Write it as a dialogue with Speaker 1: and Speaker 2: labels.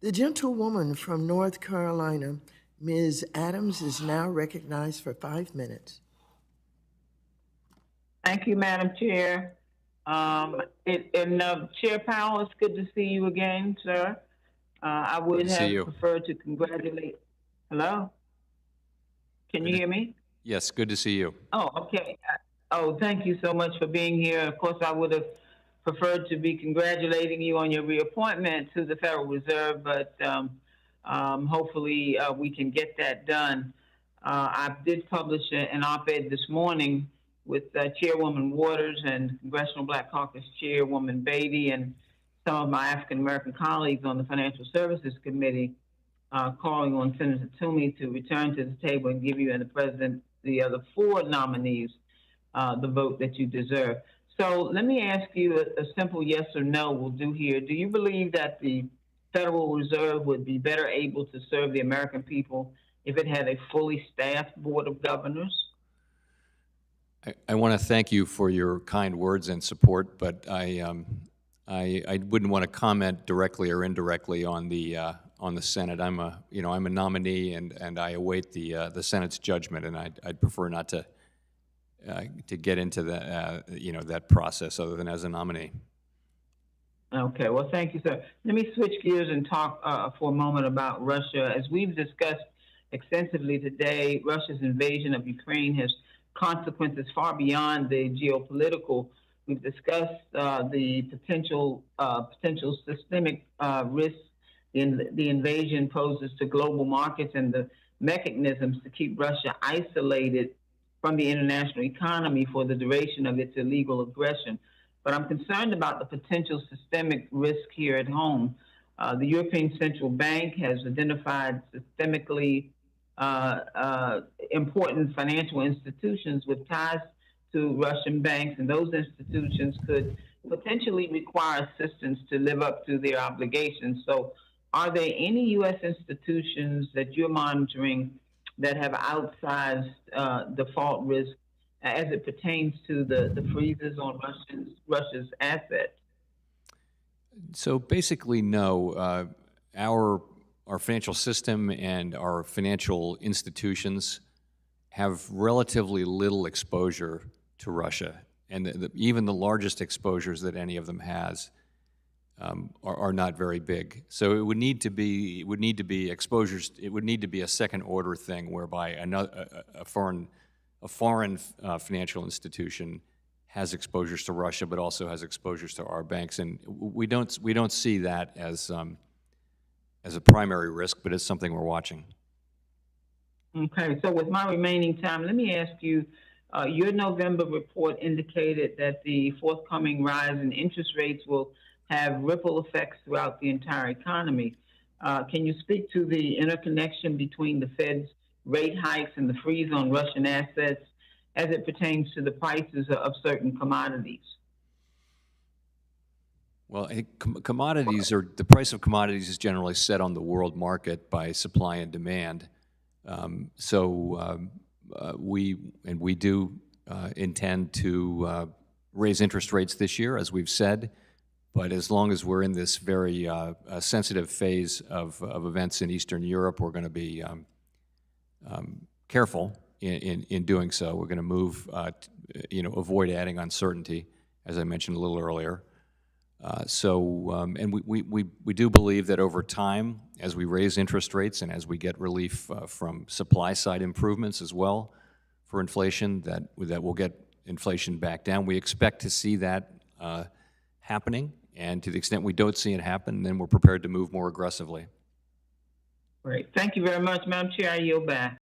Speaker 1: The gentlewoman from North Carolina, Ms. Adams, is now recognized for 5 minutes.
Speaker 2: Thank you, Madam Chair. Chair Powell, it's good to see you again, sir. I
Speaker 3: Good
Speaker 2: would
Speaker 3: to see
Speaker 2: have
Speaker 3: you.
Speaker 2: preferred to congratulate. Hello? Can you hear me?
Speaker 3: Yes, good to see you.
Speaker 2: Oh, okay. Thank you so much for being here. Of course, I would have preferred to be congratulating you on your reappointment to the Federal Reserve, but hopefully we can get that done. I did publish an op-ed this morning with Chairwoman Waters and Congressional Black Caucus Chairwoman Beatty and some of my African American colleagues on the Financial Services Committee, calling on Senator Toomey to return to the table and give you and the President, the other four nominees, the vote that you deserve. So let me ask you a simple yes or no will do here. Do you believe that the Federal Reserve would be better able to serve the American people if it had a fully staffed Board of Governors?
Speaker 3: I want to thank you for your kind words and support, but I wouldn't want to comment directly or indirectly on the Senate. I'm a nominee, and I await the Senate's judgment, and I'd prefer not to get into that process other than as a nominee.
Speaker 2: Okay, well, thank you, sir. Let me switch gears and talk for a moment about Russia. As we've discussed extensively today, Russia's invasion of Ukraine has consequences far beyond the geopolitical. We've discussed the potential systemic risks the invasion poses to global markets and the mechanisms to keep Russia isolated from the international economy for the duration of its illegal aggression. But I'm concerned about the potential systemic risk here at home. The European Central Bank has identified systemically important financial institutions with ties to Russian banks, and those institutions could potentially require assistance to live up to their obligations. So are there any U.S. institutions that you're monitoring that have outsized default risk as it pertains to the freezes on Russia's assets?
Speaker 3: So basically, no. Our financial system and our financial institutions have relatively little exposure to Russia, and even the largest exposures that any of them has are not very big. So it would need to be exposures. It would need to be a second order thing whereby a foreign financial institution has exposures to Russia, but also has exposures to our banks, and we don't see that as a primary risk, but it's something we're watching.
Speaker 2: Okay, so with my remaining time, let me ask you, your November report indicated that the forthcoming rise in interest rates will have ripple effects throughout the entire economy. Can you speak to the interconnection between the Fed's rate hikes and the freeze on Russian assets as it pertains to the prices of certain commodities?
Speaker 3: Well, I think the price of commodities is generally set on the world market by supply and demand. We do intend to raise interest rates this year, as we've said. But as long as we're in this very sensitive phase of events in Eastern Europe, we're going to be careful in doing so. We're going to move, avoid adding uncertainty, as I mentioned a little earlier. And we do believe that over time, as we raise interest rates and as we get relief from supply side improvements as well for inflation, that we'll get inflation back down. We expect to see that happening, and to the extent we don't see it happen, then we're prepared to move more aggressively.
Speaker 2: Great. Thank you very much, Madam Chair. I yield back.